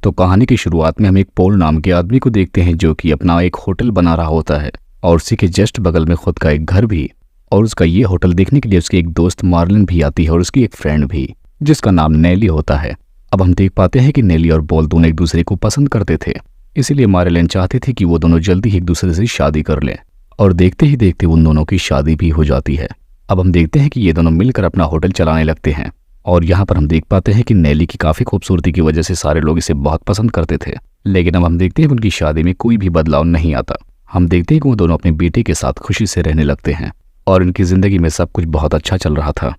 तो कहानी की शुरुआत में हम एक पॉल नाम के आदमी को देखते हैं जो कि अपना एक होटल बना रहा होता है और उसी के जस्ट बगल में खुद का एक घर भी। और उसका ये होटल देखने के लिए उसकी एक दोस्त मार्लिन भी आती है और उसकी एक फ्रेंड भी जिसका नाम नेली होता है। अब हम देख पाते हैं कि नेली और पॉल दोनों एक दूसरे को पसंद करते थे, इसीलिए मार्लिन चाहती थी कि वो दोनों जल्दी ही एक दूसरे से शादी कर लें और देखते ही देखते उन दोनों की शादी भी हो जाती है। अब हम देखते हैं कि ये दोनों मिलकर अपना होटल चलाने लगते हैं और यहाँ पर हम देख पाते हैं कि नेली की काफ़ी खूबसूरती की वजह से सारे लोग इसे बहुत पसंद करते थे। लेकिन अब हम देखते हैं कि उनकी शादी में कोई भी बदलाव नहीं आता। हम देखते हैं कि वो दोनों अपने बेटे के साथ खुशी से रहने लगते हैं और उनकी ज़िंदगी में सब कुछ बहुत अच्छा चल रहा था।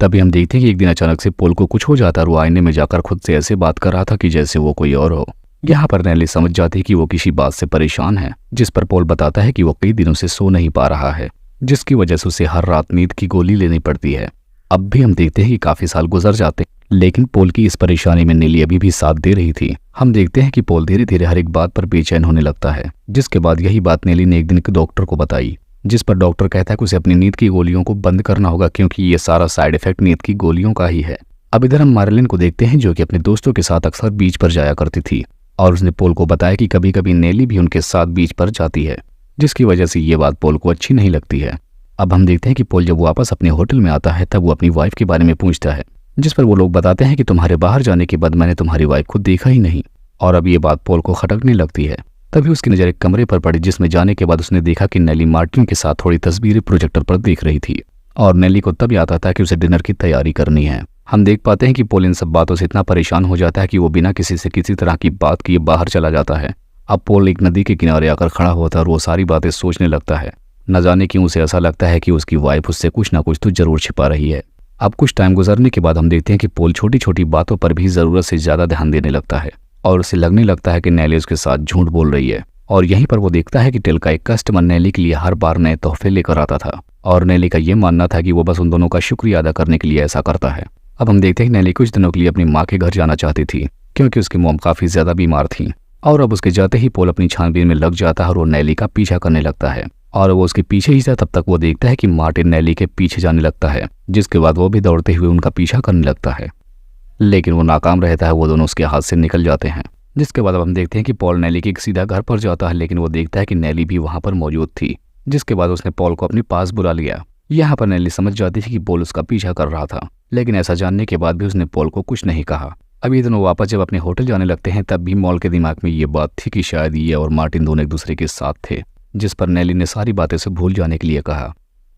तभी हम देखते हैं कि एक दिन अचानक से पॉल को कुछ हो जाता है और वो आईने में जाकर खुद से ऐसे बात कर रहा था कि जैसे वो कोई और हो। यहाँ पर नेली समझ जाती है कि वो किसी बात से परेशान है, जिस पर पॉल बताता है कि वो कई दिनों से सो नहीं पा रहा है, जिसकी वजह से उसे हर रात नींद की गोली लेनी पड़ती है। अब भी हम देखते हैं कि काफी साल गुजर जाते हैं, लेकिन पॉल की इस परेशानी में नेली अभी भी साथ दे रही थी। हम देखते हैं कि पॉल धीरे धीरे हर एक बात पर बेचैन होने लगता है, जिसके बाद यही बात नेली ने एक दिन डॉक्टर को बताई, जिस पर डॉक्टर कहता है कि उसे अपनी नींद की गोलियों को बंद करना होगा क्योंकि ये सारा साइड इफेक्ट नींद की गोलियों का ही है। अब इधर हम मार्लिन को देखते हैं जो कि अपने दोस्तों के साथ अक्सर बीच पर जाया करती थी और उसने पॉल को बताया कि कभी कभी नेली भी उनके साथ बीच पर जाती है, जिसकी वजह से ये बात पॉल को अच्छी नहीं लगती है। अब हम देखते हैं कि पॉल जब वापस अपने होटल में आता है तब वो अपनी वाइफ के बारे में पूछता है, जिस पर वो लोग बताते हैं कि तुम्हारे बाहर जाने के बाद मैंने तुम्हारी वाइफ को देखा ही नहीं। और अब ये बात पॉल को खटकने लगती है। तभी उसकी नज़र एक कमरे पर पड़ी जिसमें जाने के बाद उसने देखा कि नेली मार्टिन के साथ थोड़ी तस्वीरें प्रोजेक्टर पर देख रही थी और नेली को तब याद आता है कि उसे डिनर की तैयारी करनी है। हम देख पाते हैं कि पॉल इन सब बातों से इतना परेशान हो जाता है कि वो बिना किसी से किसी तरह की बात किए बाहर चला जाता है। अब पॉल एक नदी के किनारे आकर खड़ा होता है और वो सारी बातें सोचने लगता है। न जाने क्यों उसे ऐसा लगता है कि उसकी वाइफ उससे कुछ ना कुछ तो जरूर छिपा रही है। अब कुछ टाइम गुजरने के बाद हम देखते हैं कि पॉल छोटी छोटी बातों पर भी जरूरत से ज्यादा ध्यान देने लगता है और उसे लगने लगता है कि नेली उसके साथ झूठ बोल रही है। और यहीं पर वो देखता है कि टेल का एक कस्टमर नेली के लिए हर बार नए तोहफे लेकर आता था और नेली का ये मानना था कि वो बस उन दोनों का शुक्रिया अदा करने के लिए ऐसा करता है। अब हम देखते हैं कि नेली कुछ दिनों के लिए अपनी माँ के घर जाना चाहती थी क्योंकि उसकी मॉम काफी ज्यादा बीमार थी। और अब उसके जाते ही पॉल अपनी छानबीन में लग जाता है और वो नेली का पीछा करने लगता है और वो उसके पीछे ही था। तब तक वो देखता है कि मार्टिन नेली के पीछे जाने लगता है, जिसके बाद वो भी दौड़ते हुए उनका पीछा करने लगता है, लेकिन वो नाकाम रहता है। वो दोनों उसके हाथ से निकल जाते हैं, जिसके बाद अब हम देखते हैं कि पॉल नेली के सीधा घर पर जाता है, लेकिन वो देखता है कि नेली भी वहां पर मौजूद थी, जिसके बाद उसने पॉल को अपने पास बुला लिया। यहाँ पर नेली समझ जाती थी कि पॉल उसका पीछा कर रहा था, लेकिन ऐसा जानने के बाद भी उसने पॉल को कुछ नहीं कहा। अब ये दोनों वापस जब अपने होटल जाने लगते हैं तब भी मॉल के दिमाग में ये बात थी कि शायद ये और मार्टिन दोनों एक दूसरे के साथ थे, जिस पर नेली ने सारी बातें से भूल जाने के लिए कहा।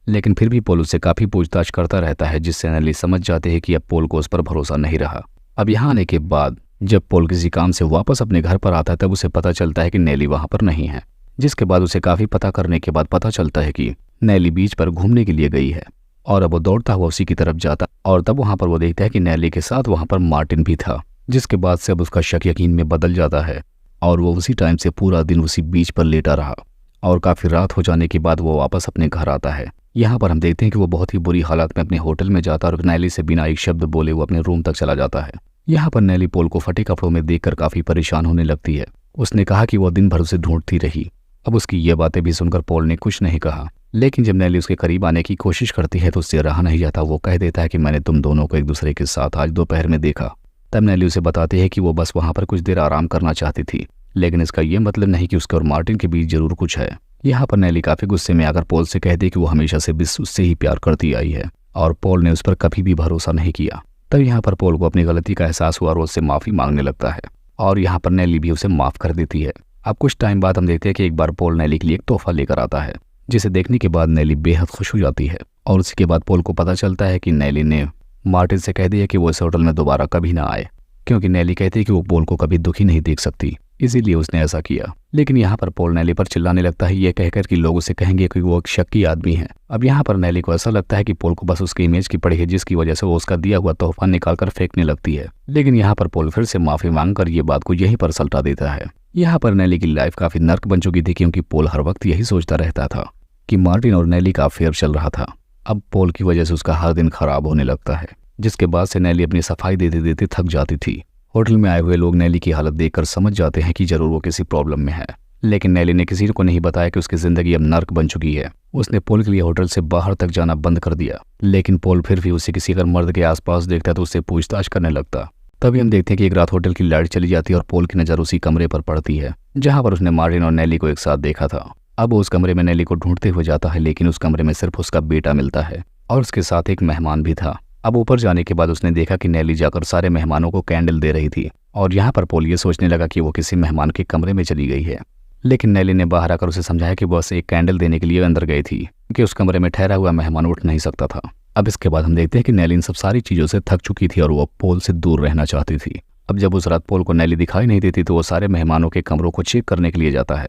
लेकिन फिर भी पॉल उससे काफी पूछताछ करता रहता है, जिससे नेली समझ जाते हैं कि अब पॉल को उस पर भरोसा नहीं रहा। अब यहाँ आने के बाद जब पॉल किसी काम से वापस अपने घर पर आता है तब उसे पता चलता है कि नेली वहां पर नहीं है, जिसके बाद उसे काफी पता करने के बाद पता चलता है कि नेली बीच पर घूमने के लिए गई है। और अब वो दौड़ता हुआ उसी की तरफ जाता और तब वहां पर वो देखता है कि नेली के साथ वहां पर मार्टिन भी था, जिसके बाद से अब उसका शक यकीन में बदल जाता है और वो उसी टाइम से पूरा दिन उसी बीच पर लेटा रहा। और काफी रात हो जाने के बाद वो वापस अपने घर आता है। यहाँ पर हम देखते हैं कि वो बहुत ही बुरी हालत में अपने होटल में जाता और नेली से बिना एक शब्द बोले वो अपने रूम तक चला जाता है। यहाँ पर नेली पॉल को फटे कपड़ों में देखकर काफी परेशान होने लगती है। उसने कहा कि वो दिन भर उसे ढूंढती रही। अब उसकी ये बातें भी सुनकर पॉल ने कुछ नहीं कहा, लेकिन जब नेली उसके करीब आने की कोशिश करती है तो उससे रहा नहीं जाता। वो कह देता है कि मैंने तुम दोनों को एक दूसरे के साथ आज दोपहर में देखा। तब नेली उसे बताती है कि वो बस वहां पर कुछ देर आराम करना चाहती थी, लेकिन इसका ये मतलब नहीं कि उसके और मार्टिन के बीच जरूर कुछ है। यहाँ पर नेली काफी गुस्से में आकर पॉल से कहती कि वो हमेशा से बस उससे ही प्यार करती आई है और पॉल ने उस पर कभी भी भरोसा नहीं किया। तब यहाँ पर पॉल को अपनी गलती का एहसास हुआ और उससे माफी मांगने लगता है और यहाँ पर नेली भी उसे माफ कर देती है। अब कुछ टाइम बाद हम देखते हैं कि एक बार पॉल नेली के लिए एक तोहफा लेकर आता है, जिसे देखने के बाद नेली बेहद खुश हो जाती है। और उसी के बाद पॉल को पता चलता है कि नेली ने मार्टिन से कह दिया कि वो इस होटल में दोबारा कभी ना आए, क्योंकि नेली कहती है कि वो पॉल को कभी दुखी नहीं देख सकती, इसीलिए उसने ऐसा किया। लेकिन यहाँ पर पॉल नेली पर चिल्लाने लगता है ये कहकर कि लोग उसे कहेंगे कि वो एक शक्की आदमी है। अब यहाँ पर नेली को ऐसा लगता है कि पॉल को बस उसकी इमेज की पड़ी है, जिसकी वजह से वो उसका दिया हुआ तोहफा निकालकर फेंकने लगती है। लेकिन यहाँ पर पॉल फिर से माफी मांगकर ये बात को यहीं पर सल्टा देता है। यहाँ पर नेली की लाइफ काफी नर्क बन चुकी थी, क्योंकि पॉल हर वक्त यही सोचता रहता था कि मार्टिन और नेली का अफेयर चल रहा था। अब पॉल की वजह से उसका हर दिन खराब होने लगता है, जिसके बाद से नेली अपनी सफाई देते देते थक जाती थी। होटल में आए हुए लोग नेली की हालत देखकर समझ जाते हैं कि जरूर वो किसी प्रॉब्लम में है, लेकिन नेली ने किसी को नहीं बताया कि उसकी जिंदगी अब नर्क बन चुकी है। उसने पॉल के लिए होटल से बाहर तक जाना बंद कर दिया, लेकिन पॉल फिर भी उसे किसी अगर मर्द के आसपास देखता तो उससे पूछताछ करने लगता। तभी हम देखते हैं कि एक रात होटल की लाइट चली जाती है और पोल की नज़र उसी कमरे पर पड़ती है जहां पर उसने मार्टिन और नेली को एक साथ देखा था। अब वो उस कमरे में नेली को ढूंढते हुए जाता है, लेकिन उस कमरे में सिर्फ उसका बेटा मिलता है और उसके साथ एक मेहमान भी था। अब ऊपर जाने के बाद उसने देखा कि नेली जाकर सारे मेहमानों को कैंडल दे रही थी और यहाँ पर पोल ये सोचने लगा कि वो किसी मेहमान के कमरे में चली गई है। लेकिन नेली ने बाहर आकर उसे समझाया कि बस एक कैंडल देने के लिए अंदर गई थी, क्योंकि उस कमरे में ठहरा हुआ मेहमान उठ नहीं सकता था। अब इसके बाद हम देखते हैं कि नेली इन सब सारी चीज़ों से थक चुकी थी और वो पोल से दूर रहना चाहती थी। अब जब उस रात पोल को नेली दिखाई नहीं देती तो वो सारे मेहमानों के कमरों को चेक करने के लिए जाता है,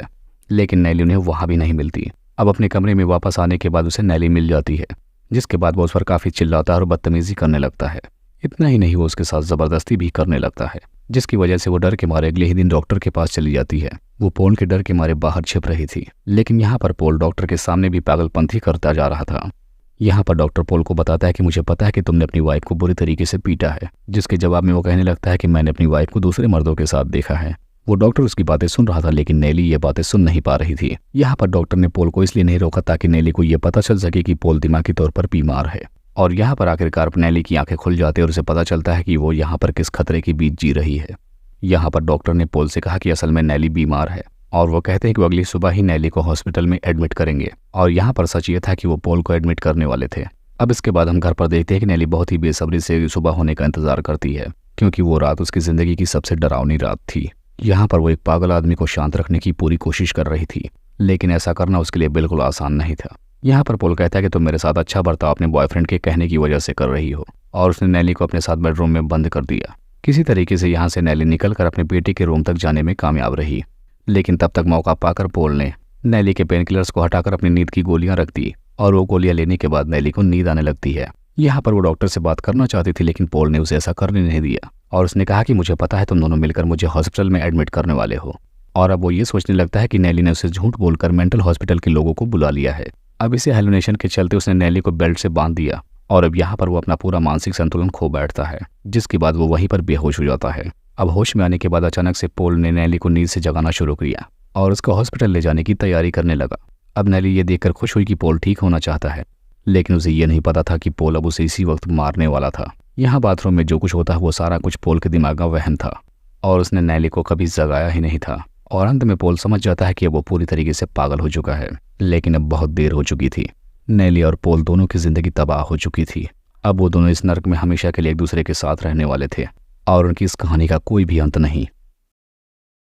लेकिन नेली उन्हें वहाँ भी नहीं मिलती। अब अपने कमरे में वापस आने के बाद उसे नेली मिल जाती है, जिसके बाद वो उस पर काफ़ी चिल्लाता है और बदतमीजी करने लगता है। इतना ही नहीं, वो उसके साथ ज़बरदस्ती भी करने लगता है, जिसकी वजह से वो डर के मारे अगले ही दिन डॉक्टर के पास चली जाती है। वो पोल के डर के मारे बाहर छिप रही थी, लेकिन यहाँ पर पोल डॉक्टर के सामने भी पागलपंथी करता जा रहा था। यहाँ पर डॉक्टर पोल को बताता है कि मुझे पता है कि तुमने अपनी वाइफ को बुरी तरीके से पीटा है, जिसके जवाब में वो कहने लगता है कि मैंने अपनी वाइफ को दूसरे मर्दों के साथ देखा है। वो डॉक्टर उसकी बातें सुन रहा था, नेली ये बातें सुन नहीं पा रही थी। यहाँ पर डॉक्टर ने पोल को इसलिए नहीं रोका ताकि नेली को ये पता चल सके कि पोल दिमागी तौर पर बीमार है। और यहाँ पर आखिरकार नेली की आंखें खुल जाती है और उसे पता चलता है कि वो यहाँ पर किस खतरे के बीच जी रही है। यहाँ पर डॉक्टर ने पोल से कहा कि असल में नेली बीमार है और वो कहते हैं कि वो अगली सुबह ही नेली को हॉस्पिटल में एडमिट करेंगे। और यहाँ पर सच ये था कि वो पोल को एडमिट करने वाले थे। अब इसके बाद हम घर पर देखते हैं कि नेली बहुत ही बेसब्री से सुबह होने का इंतजार करती है, क्योंकि वो रात उसकी ज़िंदगी की सबसे डरावनी रात थी। यहाँ पर वो एक पागल आदमी को शांत रखने की पूरी कोशिश कर रही थी, लेकिन ऐसा करना उसके लिए बिल्कुल आसान नहीं था। यहाँ पर पोल कहता है कि तुम मेरे साथ अच्छा बर्ताव अपने बॉयफ्रेंड के कहने की वजह से कर रही हो, और उसने नेली को अपने साथ बेडरूम में बंद कर दिया। किसी तरीके से यहाँ से नेली निकलकर अपने बेटे के रूम तक जाने में कामयाब रही, लेकिन तब तक मौका पाकर पोल ने नेली के पेन किलर्स को हटाकर अपनी नींद की गोलियां रख दी और वो गोलियां लेने के बाद नेली को नींद आने लगती है। यहाँ पर वो डॉक्टर से बात करना चाहती थी, लेकिन पोल ने उसे ऐसा करने नहीं दिया और उसने कहा कि मुझे पता है तुम दोनों मिलकर मुझे हॉस्पिटल में एडमिट करने वाले हो। और अब वो ये सोचने लगता है कि नेली ने उसे झूठ बोलकर मेंटल हॉस्पिटल के लोगों को बुला लिया है। अब इसे हेलुनेशन के चलते उसने नेली को बेल्ट से बांध दिया और अब यहाँ पर वो अपना पूरा मानसिक संतुलन खो बैठता है, जिसके बाद वो वहीं पर बेहोश हो जाता है। अब होश में आने के बाद अचानक से पोल ने नेली को नींद से जगाना शुरू किया और उसको हॉस्पिटल ले जाने की तैयारी करने लगा। अब नेली ये देखकर खुश हुई कि पोल ठीक होना चाहता है, लेकिन उसे ये नहीं पता था कि पोल अब उसे इसी वक्त मारने वाला था। यहाँ बाथरूम में जो कुछ होता है वो सारा कुछ पोल के दिमाग का वहम था और उसने नेली को कभी जगाया ही नहीं था। और अंत में पोल समझ जाता है कि अब वो पूरी तरीके से पागल हो चुका है, लेकिन अब बहुत देर हो चुकी थी। नेली और पोल दोनों की जिंदगी तबाह हो चुकी थी। अब वो दोनों इस नर्क में हमेशा के लिए एक दूसरे के साथ रहने वाले थे और उनकी इस कहानी का कोई भी अंत नहीं।